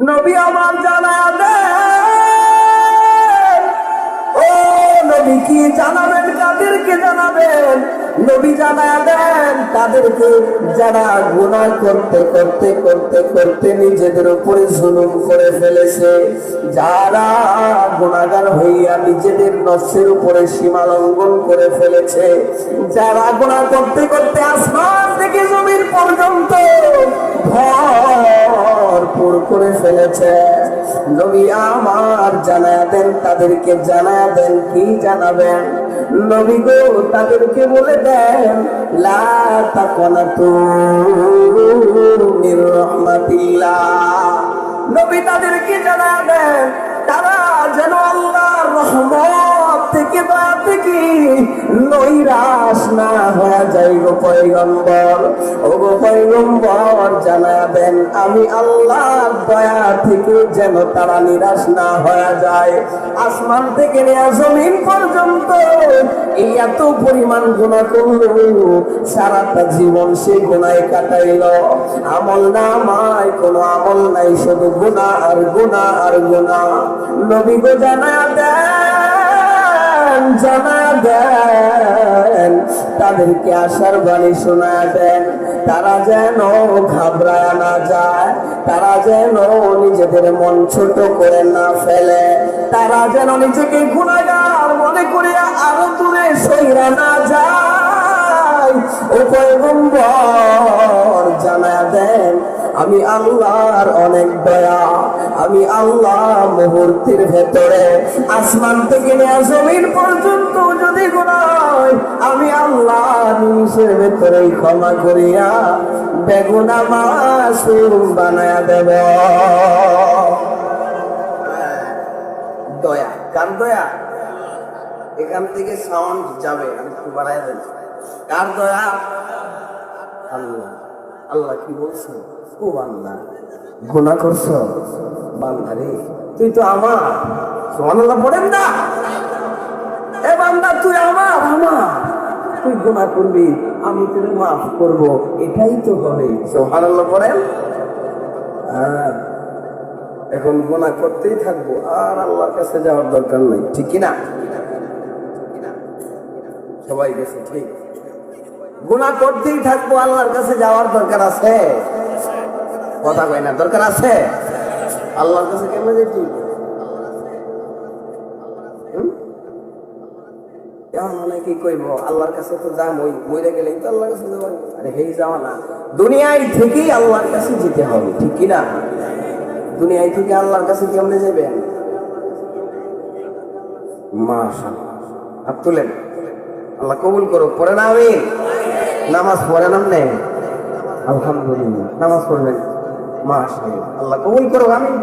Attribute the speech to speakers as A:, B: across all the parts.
A: নবী আমার জানায়া দেন। ও নবী কি জানাবেন? কাদেরকে জানাবেন? নবী জানায়া দেন তাদেরকে যারা গুনাহ করতে করতে করতে করতে নিজেদের উপরে জুলুম করে ফেলেছে, যারা গুনাহগার হইয়া নিজেদের নফসের উপরে সীমা লঙ্ঘন করে ফেলেছে, যারা গুনাহ করতে করতে আসমান থেকে জমিন পর্যন্ত ভরপুর করে ফেলেছে, নবী আমার জানায়া দেন তাদেরকে, জানায়া দেন। কি জানাবেন? নবী গো তাদেরকে বলে দেন লা তাকনাতু মির রাহমাতিল্লাহ। নবী তাদেরকে জানায়া দেন তারা যেন আল্লাহর রহমত থেকে, দয়া থেকে নৈরাশ না হয়ে যায় গো পয়গম্বর। ও গো পয়গম্বর জানায়া দেন আমি আল্লাহর দয়া থেকে যেন তারা নিরাশ না হয়ে যায়। আসমান থেকে নিয়ে জমিন পর্যন্ত এই এত পরিমাণ গুনাহ করলো, সারাটা জীবন সে গুনায় কাটাইল, আমল নামায় কোনো আমল নাই, শুধু গুনাহ আর গুনাহ আর গুনাহ। নবী গো জানায়া দেন, জানায়া দেন তাদেরকে আশার বাণী শোনায়া দেন, তারা যেন ঘাবড়ায় না যায়, তারা যেন নিজেদের মন ছোট করে না ফেলে, তারা যেন নিজেকে গুনাহগার মনে করে আরো দূরে সইরা না যায়। ও পয়গম্বর জানায়া দেন আমি আল্লাহর অনেক দয়া, আমি আল্লাহ মুহূর্তের ভেতরে আসমান থেকে নিয়ে জমিন পর্যন্ত যদি গুনাহ হয়, আমি আল্লাহ নিমিষের ভেতরেই ক্ষমা করিয়া বেগুনা মাসুম বানায়া দেব। দয়া, কার দয়া? এখান থেকে সাউন্ড যাবে, আমি একটু বাড়াই দেন। কার দয়া? আল্লাহ। আল্লাহ কি বলছে? ও বান্দা গুনাহ করছো, বান্দা রে তুই তো আমার, সুবহানাল্লাহ পড়েন না? এ বান্দা তুই আমার, তুই গুনাহ করবি আমি তোকে মাফ করব, এটাই তো হবে। সুবহানাল্লাহ পড়েন। এখন গুনাহ করতেই থাকবো, আর আল্লাহর কাছে যাওয়ার দরকার নেই, ঠিক কিনা? সবাই গেছে ঠিক, গুনাহ করতেই থাকবো, আল্লাহর কাছে যাওয়ার দরকার আছে? কথা কয় না, দরকার আছে? আল্লাহর কাছে কেমন যেতে? কি কইব আল্লাহর কাছে তো যা মইরা গেলেই তো আল্লাহর কাছে যাওয়া। আরে হেই যাওয়া না, দুনিয়ায় থেকেই আল্লাহর কাছে যেতে হবে, ঠিক কিনা? দুনিয়ায় থেকে আল্লাহর কাছে কেমনে যাবেন? মাশাআল্লাহ, হাত তুলেন, আল্লাহ কবুল করুক। পড়েন আমিন। নামাজ পড়েন আপনি? আলহামদুলিল্লাহ, নামাজ পড়বেন। মাশাআল্লাহ, আল্লাহ কবুল করুক। আমিন।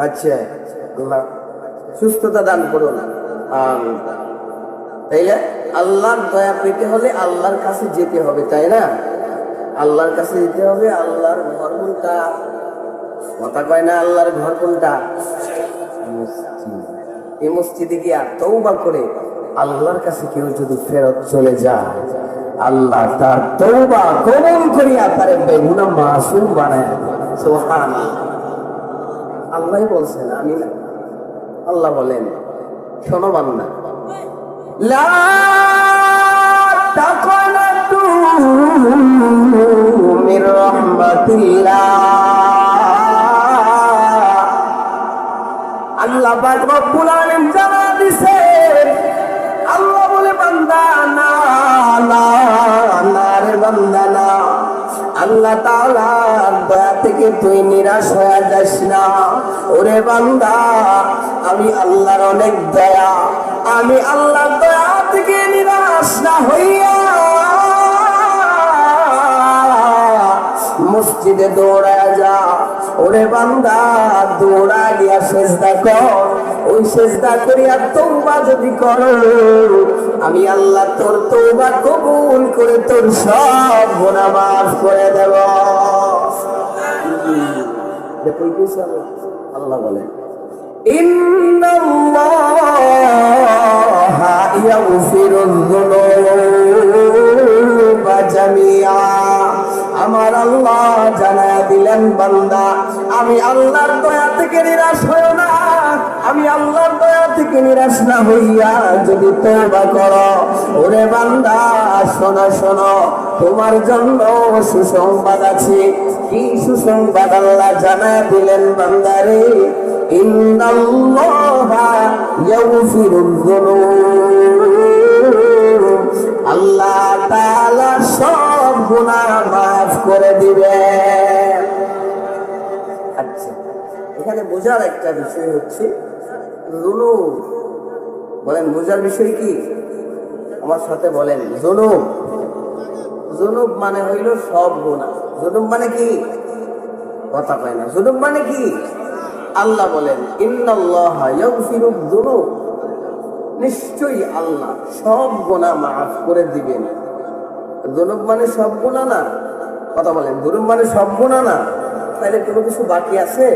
A: আচ্ছা, আল্লাহ সুস্থতা দান করুন। আমিন। তাইলে আল্লাহর দয়া পেতে হলে আল্লাহর কাছে যেতে হবে, তাই না? আল্লাহর কাছে যেতে হবে। আল্লাহর ঘর কোনটা? কথা কয় না, আল্লাহর ঘর কোনটা? এই মসজিদে গিয়া তওবা করে আল্লাহর কাছে কেউ যদি ফেরত চলে যায়, আল্লাহ তার তওবা কবুল করিয়া তারে বেগুনা মাসুম বানায়। সুবহানাল্লাহ। আল্লাহই বলছেন, আমি না। আল্লাহ বলেন, শোনো বান্দা, লা তাকনাতু মির রাহমাতিল্লাহ। আল্লাহ পাক রব্বুল আলামিন জানা দিছে, আল্লাহ বলে বান্দা না না না রে বান্দা না, আল্লাহ তাআলার দয়া থেকে তুই নিরাশ হয়ে যাস না। ওরে বান্দা, আমি আল্লাহর অনেক দয়া, আমি আল্লাহর দয়া থেকে নিরাশ না হইয়া মসজিদে দৌড়ায় যা। ওরে বান্দা, দৌড়া গিয়া সেজদা কর, ওই সেজদা করিয়া তওবা যদি করো, আমি আল্লাহ তোর তওবা কবুল করে তোর সব গুনাহ মাফ করে দেব। আল্লাহ বলেন, ইন্নাল্লাহা ইয়াগফিরুয যুনুবা জামিআ। আমার আল্লাহ জানায়া দিলেন, বান্দা আমি আল্লাহর দয়া থেকে নিরাশ হইও না। আমি আল্লাহর দয়া থেকে নিরাশ না হইয়া যদি তওবা করো, ওরে বান্দা শোনো শোনো, তোমার জন্য সুসংবাদ আছে। কি সুসংবাদ? আল্লাহ জানায়া দিলেন, বান্দারে ইন্নাল্লাহা ইয়াগফিরুয যুনুব, আল্লাহ তাআলা সব গুনাহ মাফ করে দিবেন। আচ্ছা, এখানে বোঝার একটা বিষয় হচ্ছে যুনুব। বলেন বোঝার বিষয় কি? আমার সাথে বলেন, যুনুব। যুনুব মানে হইল সব গুনাহ। যুনুব মানে কি? কথা কয় না। যুনুব মানে কি? আল্লাহ বলেন ইন্নাল্লাহা ইয়াগফিরুয যুনুব, নিশ্চয়ই আল্লাহ সব গুনাহ মাফ করে দিবেন। যুনুব মানে সব গুনাহ না? কথা বলেন, যুনুব মানে সব গুনাহ না? তাহলে কোনো কিছু বাকি আছে?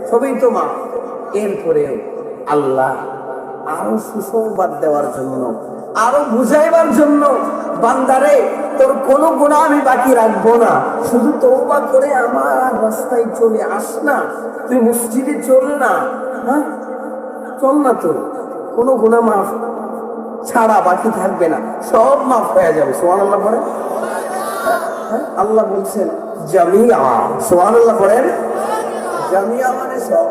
A: সবই তো মাফ। এরপরে আল্লাহ আরো সুসংবাদ দেওয়ার জন্য, আরো বুঝাইবার জন্য, বান্দারে তোর কোনো গুনাহ আমি বাকি রাখবো না, শুধু তওবা করে আমার রাস্তায় চলে আস না, তুই মসজিদে চল না, হ্যাঁ চল না, তোর কোনো গুনাহ মাফ ছাড়া বাকি থাকবে না, সব মাফ হয়ে যাবে। সুবহানাল্লাহ পড়ে। আল্লাহ বলছেন জামিয়া। সুবহানাল্লাহ পড়েন। জামিয়া মানে সব।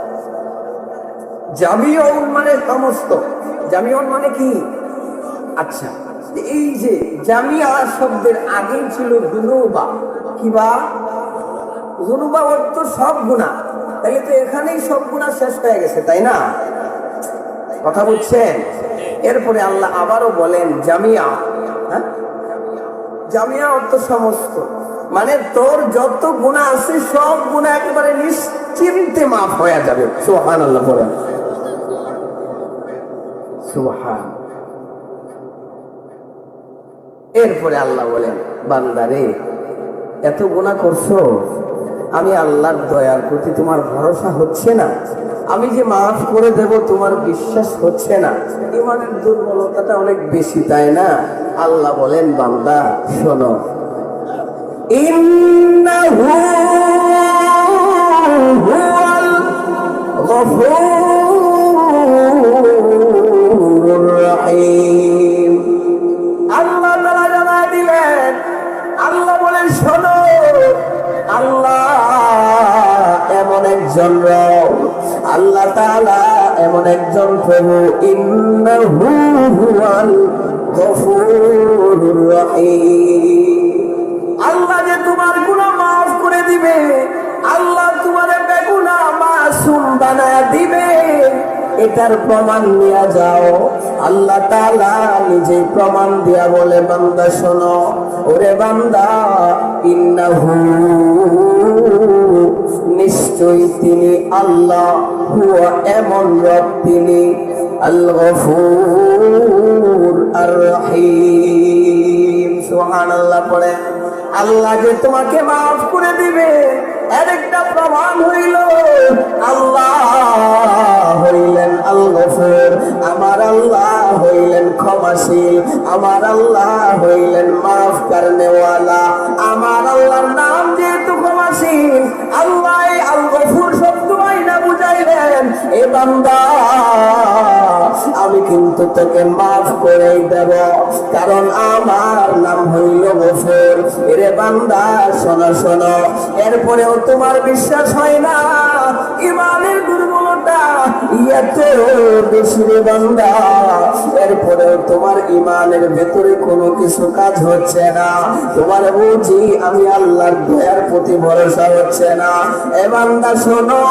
A: জামিউন মানে সমস্ত। জামিউন মানে কি? আচ্ছা, এই যে জামিয়া শব্দের আগে ছিল যুনুবা। কি বা? যুনুবা অর্থ সব গুনাহ। তাইলে তো এখানেই সব গুনাহ শেষ হয়ে গেছে, তাই না? কথা বুঝছেন? এরপরে আল্লাহ আবারও বলেন জামিয়া। হ্যাঁ, জামিয়া অর্থ সমস্ত, মানে তোর যত গুনাহ আছে সব গুনাহ একেবারে নিশ্চিন্তে মাফ হয়ে যাবে। সুবহানাল্লাহ বলেন। সুবহান। এরপরে আল্লাহ বলেন, বান্দারে এত গুনাহ করছো, আমি আল্লাহর দয়ার প্রতি তোমার ভরসা হচ্ছে না? আমি যে মাফ করে দেব তোমার বিশ্বাস হচ্ছে না? ইমানের দুর্বলতাটা অনেক বেশি, তাই না? আল্লাহ বলেন, বান্দা শোনো, ইন্নাহু হুয়াল গফুরুর রহিম। আল্লাহ তাআলা জানায় দিলেন, আল্লাহ বলেন শোনো, আল্লাহ এমন একজন রব, আল্লাহ তাআলা এমন একজন প্রভু, ইন্নাহু হুয়াল গফুরুর রহিম। আল্লাহ যে তোমার গুনাহ মাফ করে দিবে, আল্লাহ তোমার বেগুনাহ মাসুম বানায় দিবে, এটার প্রমাণ নিয়ে যাও। আল্লাহ তাআলা নিজে প্রমাণ দিয়া বলে, বান্দা শোনো, ওরে বান্দা, ইন্নাহু নিশ্চয়ই তিনি আল্লাহ, হুয়া এমন রব তিনি, আল গফুর আর রহিম। সুবহানাল্লাহ পড়ে। আল্লাহ যে তোমাকে মাফ করে দিবে এর একটা প্রমাণ হইল আল্লাহ হইলেন আল গফুর, আমার আল্লাহ হইলেন ক্ষমাশীল, আমার আল্লাহ হইলেন মাফ করনেওয়ালা। আমার আল্লাহর নাম যেহেতু ক্ষমাশীল, আল্লাহ আল গফুর শব্দ আইনা বুঝাইলেন, এ বান্দা আমি কিন্তু তোকে মাফ করে দেব, কারণ আমার নাম হইল গফুর। এরে বান্দা শোনো শোনো, এরপরেও তোমার বিশ্বাস হয় না, ইমানের দুর্বলতা এত বেশি রে বান্দা, এরপরেও তোমার ইমানের ভেতরে কোনো কিছু কাজ হচ্ছে না, তোমার বুঝি আমি আল্লাহর দয়ার প্রতি ভরসা হচ্ছে না। এ বান্দা শোনো,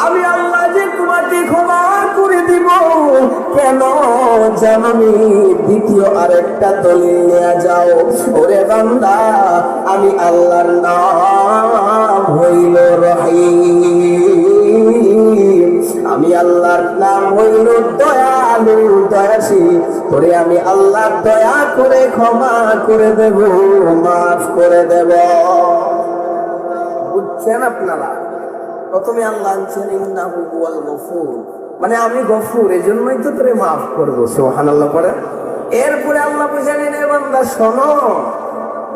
A: আমি আল্লাহ যে তোমাকে ক্ষমা করে দিব কেন জানি? দ্বিতীয় আরেকটা দলিল নিয়ে যাও। ওরে বান্দা, আমি আল্লাহর নাম হইল রহিম, আমি আল্লাহর নাম হইল দয়ালু দয়াশীল। তোরে আমি আল্লাহর দয়া করে ক্ষমা করে দেব, মাফ করে দেব। বুঝছেন আপনারা? প্রথমে আল্লাহ আনছেন ইন্নাহু হুয়াল গফুর, মানে আমি গফুর, এজন্যই তো তোরে মাফ করবো। সুবহানাল্লাহ পড়ে। এরপরে আল্লাহ বুঝালেন, এ বান্দা শোনো,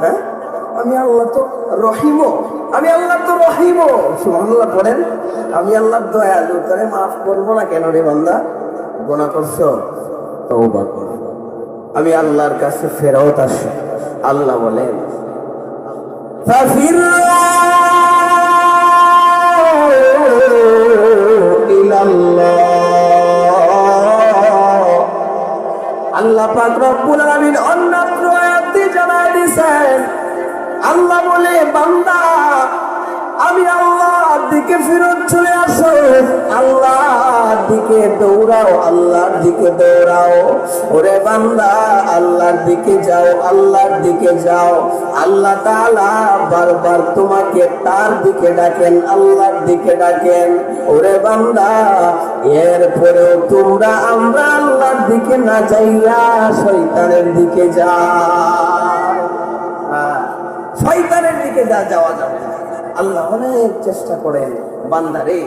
A: হ্যাঁ আমি আল্লাহ তো রহিম, আমি আল্লাহ তো রহিম। সুবহানাল্লাহ পড়েন। আমি আল্লাহ দয়ালু, করে মাফ করবো না কেন রে বান্দা? গুনাহ করছো, তওবা কর। আমি আল্লাহর কাছে ফেরত আসি। আল্লাহ বলেন আল্লাহ পাক রব্বুল আলামিন অন্যত্র আয়াতে জানায় দিয়েছেন, আল্লাহ বলে বান্দা আমি আল্লাহর দিকে ফেরত চলে আসো, আল্লাহর দিকে দৌড়াও, আল্লাহর দিকে দৌড়াও। ওরে বান্দা আল্লাহর দিকে যাও, আল্লাহর দিকে যাও। আল্লাহ তাআলা বারবার তোমাকে তার দিকে ডাকেন, আল্লাহর দিকে ডাকেন। ওরে বান্দা এরপরেও তোমরা আমরা আল্লাহর দিকে না যাইয়া শয়তানের দিকে যাও। শয়তানের দিকে যাওয়া যাবে। আল্লাহ অনেক চেষ্টা করেন বান্দারে।